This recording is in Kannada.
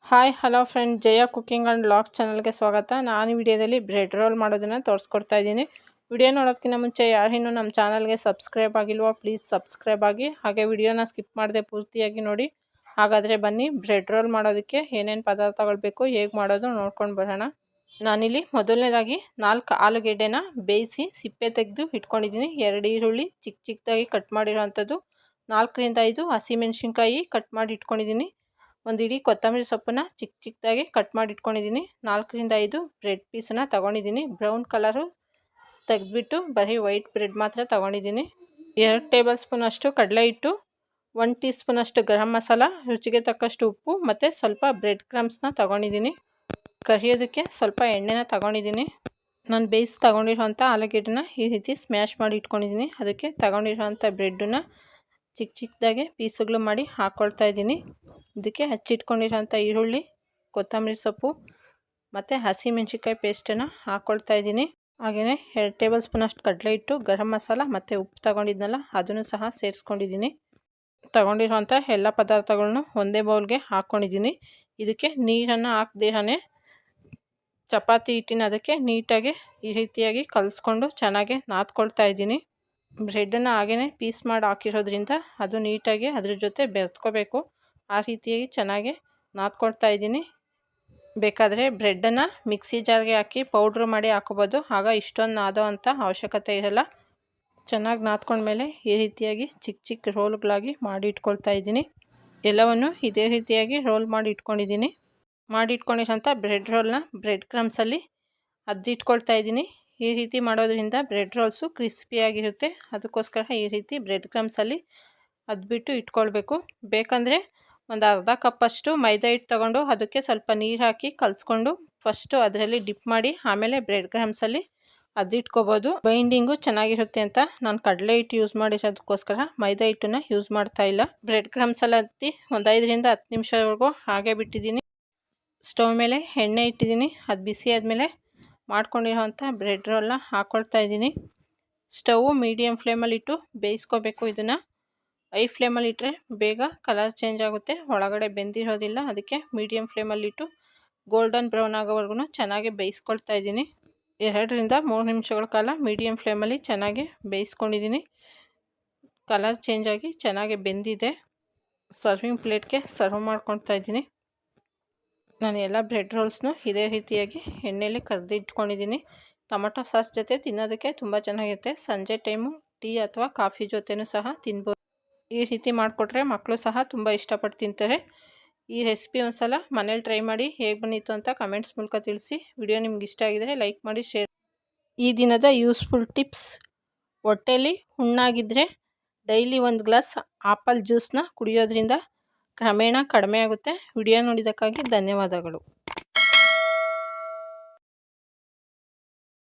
Hi hello friend, Jaya cooking and vlogs ಚಾನಲ್ಗೆ ಸ್ವಾಗತ. ನಾನು ವಿಡಿಯೋದಲ್ಲಿ ಬ್ರೆಡ್ ರೋಲ್ ಮಾಡೋದನ್ನು ತೋರಿಸ್ಕೊಡ್ತಾ ಇದ್ದೀನಿ. ವಿಡಿಯೋ ನೋಡೋದಕ್ಕಿಂತ ಮುಂಚೆ ಯಾರಿನ್ನೂ ನಮ್ಮ ಚಾನಲ್ಗೆ ಸಬ್ಸ್ಕ್ರೈಬ್ ಆಗಿಲ್ವೋ ಪ್ಲೀಸ್ ಸಬ್ಸ್ಕ್ರೈಬ್ ಆಗಿ, ಹಾಗೆ ವಿಡಿಯೋನ ಸ್ಕಿಪ್ ಮಾಡದೆ ಪೂರ್ತಿಯಾಗಿ ನೋಡಿ. ಹಾಗಾದರೆ ಬನ್ನಿ ಬ್ರೆಡ್ ರೋಲ್ ಮಾಡೋದಕ್ಕೆ ಏನೇನು ಪದಾರ್ಥಗಳು ಬೇಕು, ಹೇಗೆ ಮಾಡೋದು ನೋಡ್ಕೊಂಡು ಬರೋಣ. ನಾನಿಲ್ಲಿ ಮೊದಲನೇದಾಗಿ 4 ಆಲೂಗೆಡ್ಡೆನ ಬೇಯಿಸಿ ಸಿಪ್ಪೆ ತೆಗೆದು ಇಟ್ಕೊಂಡಿದ್ದೀನಿ. 2 ಈರುಳ್ಳಿ ಚಿಕ್ಕ ಚಿಕ್ಕದಾಗಿ ಕಟ್ ಮಾಡಿರೋವಂಥದ್ದು, 4 ರಿಂದ 5 ಹಸಿಮೆಣಸಿನ್ಕಾಯಿ ಕಟ್ ಮಾಡಿ ಇಟ್ಕೊಂಡಿದ್ದೀನಿ. ಒಂದು ಇಡೀ ಕೊತ್ತಂಬರಿ ಸೊಪ್ಪನ್ನು ಚಿಕ್ಕ ಚಿಕ್ಕದಾಗಿ ಕಟ್ ಮಾಡಿ ಇಟ್ಕೊಂಡಿದ್ದೀನಿ. 4 ರಿಂದ 5 ಬ್ರೆಡ್ ಪೀಸನ್ನು ತೊಗೊಂಡಿದ್ದೀನಿ. ಬ್ರೌನ್ ಕಲರು ತೆಗೆದ್ಬಿಟ್ಟು ಬರೀ ವೈಟ್ ಬ್ರೆಡ್ ಮಾತ್ರ ತೊಗೊಂಡಿದ್ದೀನಿ. 2 ಟೇಬಲ್ ಸ್ಪೂನ್ ಅಷ್ಟು ಕಡಲೆ ಹಿಟ್ಟು, 1 ಟೀ ಸ್ಪೂನ್ ಅಷ್ಟು ಗರಂ ಮಸಾಲ, ರುಚಿಗೆ ತಕ್ಕಷ್ಟು ಉಪ್ಪು ಮತ್ತು ಸ್ವಲ್ಪ ಬ್ರೆಡ್ ಕ್ರಮ್ಸ್ನ ತೊಗೊಂಡಿದ್ದೀನಿ. ಕರಿಯೋದಕ್ಕೆ ಸ್ವಲ್ಪ ಎಣ್ಣೆನ ತೊಗೊಂಡಿದ್ದೀನಿ. ನಾನು ಬೇಯಿಸಿ ತೊಗೊಂಡಿರೋಂಥ ಆಲೂಗೆಡ್ಡೆನ ಈ ರೀತಿ ಸ್ಮ್ಯಾಶ್ ಮಾಡಿ ಇಟ್ಕೊಂಡಿದ್ದೀನಿ. ಅದಕ್ಕೆ ತೊಗೊಂಡಿರೋಂಥ ಬ್ರೆಡ್ಡನ್ನ ಚಿಕ್ಕ ಚಿಕ್ಕದಾಗೆ ಪೀಸುಗಳು ಮಾಡಿ ಹಾಕ್ಕೊಳ್ತಾ ಇದ್ದೀನಿ. ಇದಕ್ಕೆ ಹಚ್ಚಿಟ್ಕೊಂಡಿರೋಂಥ ಈರುಳ್ಳಿ, ಕೊತ್ತಂಬರಿ ಸೊಪ್ಪು ಮತ್ತು ಹಸಿಮೆಣ್ಸಿನ್ಕಾಯಿ ಪೇಸ್ಟನ್ನು ಹಾಕ್ಕೊಳ್ತಾ ಇದ್ದೀನಿ. ಹಾಗೆಯೇ 2 ಟೇಬಲ್ ಸ್ಪೂನ್ ಅಷ್ಟು ಕಡಲೆ ಹಿಟ್ಟು, ಗರಂ ಮಸಾಲ ಮತ್ತು ಉಪ್ಪು ತೊಗೊಂಡಿದ್ನಲ್ಲ ಅದನ್ನು ಸಹ ಸೇರಿಸ್ಕೊಂಡಿದ್ದೀನಿ. ತೊಗೊಂಡಿರೋಂಥ ಎಲ್ಲ ಪದಾರ್ಥಗಳನ್ನು ಒಂದೇ ಬೌಲ್ಗೆ ಹಾಕ್ಕೊಂಡಿದ್ದೀನಿ. ಇದಕ್ಕೆ ನೀರನ್ನು ಹಾಕ್ದಿರೇ ಚಪಾತಿ ಹಿಟ್ಟಿನ ಅದಕ್ಕೆ ನೀಟಾಗಿ ಈ ರೀತಿಯಾಗಿ ಕಲಿಸ್ಕೊಂಡು ಚೆನ್ನಾಗಿ ನಾದ್ಕೊಳ್ತಾ ಇದ್ದೀನಿ. ಬ್ರೆಡ್ಡನ್ನು ಹಾಗೇ ಪೀಸ್ ಮಾಡಿ ಹಾಕಿರೋದ್ರಿಂದ ಅದು ನೀಟಾಗಿ ಅದ್ರ ಜೊತೆ ಬೆರೆತ್ಕೋಬೇಕು. ಆ ರೀತಿಯಾಗಿ ಚೆನ್ನಾಗಿ ನಾದ್ಕೊಳ್ತಾ ಇದ್ದೀನಿ. ಬೇಕಾದರೆ ಬ್ರೆಡ್ಡನ್ನು ಮಿಕ್ಸಿ ಜಾರ್ಗೆ ಹಾಕಿ ಪೌಡ್ರ್ ಮಾಡಿ ಹಾಕೋಬೋದು, ಆಗ ಇಷ್ಟೊಂದು ನಾದೋ ಅಂಥ ಅವಶ್ಯಕತೆ ಇರಲ್ಲ. ಚೆನ್ನಾಗಿ ನಾದ್ಕೊಂಡ್ಮೇಲೆ ಈ ರೀತಿಯಾಗಿ ಚಿಕ್ಕ ಚಿಕ್ಕ ರೋಲ್ಗಳಾಗಿ ಮಾಡಿ ಇಟ್ಕೊಳ್ತಾ ಇದ್ದೀನಿ. ಎಲ್ಲವನ್ನು ಇದೇ ರೀತಿಯಾಗಿ ರೋಲ್ ಮಾಡಿ ಇಟ್ಕೊಂಡಿದ್ದೀನಿ. ಮಾಡಿ ಇಟ್ಕೊಂಡಿರೋಂಥ ಬ್ರೆಡ್ ರೋಲ್ನ ಬ್ರೆಡ್ ಕ್ರಮ್ಸಲ್ಲಿ ಅದ್ದಿಟ್ಕೊಳ್ತಾ ಇದ್ದೀನಿ. ಈ ರೀತಿ ಮಾಡೋದ್ರಿಂದ ಬ್ರೆಡ್ ರೋಲ್ಸು ಕ್ರಿಸ್ಪಿಯಾಗಿರುತ್ತೆ. ಅದಕ್ಕೋಸ್ಕರ ಈ ರೀತಿ ಬ್ರೆಡ್ ಕ್ರಮ್ಸಲ್ಲಿ ಅದ್ಬಿಟ್ಟು ಇಟ್ಕೊಳ್ಬೇಕು. ಬೇಕಂದರೆ ಒಂದು ಅರ್ಧ ಕಪ್ಪಷ್ಟು ಮೈದಾ ಹಿಟ್ಟು ತೊಗೊಂಡು ಅದಕ್ಕೆ ಸ್ವಲ್ಪ ನೀರು ಹಾಕಿ ಕಲಿಸ್ಕೊಂಡು ಫಸ್ಟು ಅದರಲ್ಲಿ ಡಿಪ್ ಮಾಡಿ ಆಮೇಲೆ ಬ್ರೆಡ್ ಕ್ರಮ್ಸಲ್ಲಿ ಅದ್ದಿಟ್ಕೋಬೋದು. ಬೈಂಡಿಂಗು ಚೆನ್ನಾಗಿರುತ್ತೆ ಅಂತ ನಾನು ಕಡಲೆ ಹಿಟ್ಟು ಯೂಸ್ ಮಾಡಿರೋದಕ್ಕೋಸ್ಕರ ಮೈದಾ ಹಿಟ್ಟನ್ನು ಯೂಸ್ ಮಾಡ್ತಾಯಿಲ್ಲ. ಬ್ರೆಡ್ ಕ್ರಮ್ಸಲ್ಲಿ ಅದ್ದಿ ಒಂದು 5 ರಿಂದ 10 ನಿಮಿಷವರೆಗೂ ಹಾಗೆ ಬಿಟ್ಟಿದ್ದೀನಿ. ಸ್ಟವ್ ಮೇಲೆ ಎಣ್ಣೆ ಇಟ್ಟಿದ್ದೀನಿ. ಅದು ಬಿಸಿ ಆದಮೇಲೆ ಮಾಡ್ಕೊಂಡಿರೋಂಥ ಬ್ರೆಡ್ ರೋಲ್ನ ಹಾಕ್ಕೊಳ್ತಾ ಇದ್ದೀನಿ. ಸ್ಟವ್ ಮೀಡಿಯಮ್ ಫ್ಲೇಮಲ್ಲಿಟ್ಟು ಬೇಯಿಸ್ಕೋಬೇಕು. ಇದನ್ನು ಹೈ ಫ್ಲೇಮಲ್ಲಿ ಇಟ್ಟರೆ ಬೇಗ ಕಲರ್ ಚೇಂಜ್ ಆಗುತ್ತೆ, ಒಳಗಡೆ ಬೆಂದಿರೋದಿಲ್ಲ. ಅದಕ್ಕೆ ಮೀಡಿಯಮ್ ಫ್ಲೇಮಲ್ಲಿಟ್ಟು ಗೋಲ್ಡನ್ ಬ್ರೌನ್ ಆಗೋವರೆಗೂ ಚೆನ್ನಾಗಿ ಬೇಯಿಸ್ಕೊಳ್ತಾ ಇದ್ದೀನಿ. 2 ರಿಂದ 3 ನಿಮಿಷಗಳ ಕಾಲ ಮೀಡಿಯಮ್ ಫ್ಲೇಮಲ್ಲಿ ಚೆನ್ನಾಗಿ ಬೇಯಿಸ್ಕೊಂಡಿದ್ದೀನಿ. ಕಲರ್ ಚೇಂಜ್ ಆಗಿ ಚೆನ್ನಾಗಿ ಬೆಂದಿದೆ. ಸರ್ವಿಂಗ್ ಪ್ಲೇಟ್ಗೆ ಸರ್ವ್ ಮಾಡ್ಕೊಳ್ತಾ ಇದ್ದೀನಿ. ನಾನು ಎಲ್ಲ ಬ್ರೆಡ್ ರೋಲ್ಸ್ನು ಇದೇ ರೀತಿಯಾಗಿ ಎಣ್ಣೆಯಲ್ಲಿ ಕರೆದಿಟ್ಕೊಂಡಿದ್ದೀನಿ. ಟೊಮೊಟೊ ಸಾಸ್ ಜೊತೆ ತಿನ್ನೋದಕ್ಕೆ ತುಂಬ ಚೆನ್ನಾಗಿರುತ್ತೆ. ಸಂಜೆ ಟೈಮು ಟೀ ಅಥವಾ ಕಾಫಿ ಜೊತೆನೂ ಸಹ ತಿನ್ಬೋದು. ಈ ರೀತಿ ಮಾಡಿಕೊಟ್ರೆ ಮಕ್ಕಳು ಸಹ ತುಂಬ ಇಷ್ಟಪಟ್ಟು ತಿಂತಾರೆ. ಈ ರೆಸಿಪಿ ಒಂದ್ಸಲ ಮನೇಲಿ ಟ್ರೈ ಮಾಡಿ ಹೇಗೆ ಬಂದಿತ್ತು ಅಂತ ಕಮೆಂಟ್ಸ್ ಮೂಲಕ ತಿಳಿಸಿ. ವಿಡಿಯೋ ನಿಮ್ಗೆ ಇಷ್ಟ ಆಗಿದರೆ ಲೈಕ್ ಮಾಡಿ, ಶೇರ್. ಈ ದಿನದ ಯೂಸ್ಫುಲ್ ಟಿಪ್ಸ್: ಹೊಟ್ಟೆಯಲ್ಲಿ ಹುಣ್ಣಾಗಿದ್ದರೆ ಡೈಲಿ 1 ಗ್ಲಾಸ್ ಆಪಲ್ ಜ್ಯೂಸನ್ನ ಕುಡಿಯೋದ್ರಿಂದ ಕ್ರಮೇಣ ಕಡಿಮೆ ಆಗುತ್ತೆ. ವಿಡಿಯೋ ನೋಡಿದ್ದಕ್ಕಾಗಿ ಧನ್ಯವಾದಗಳು.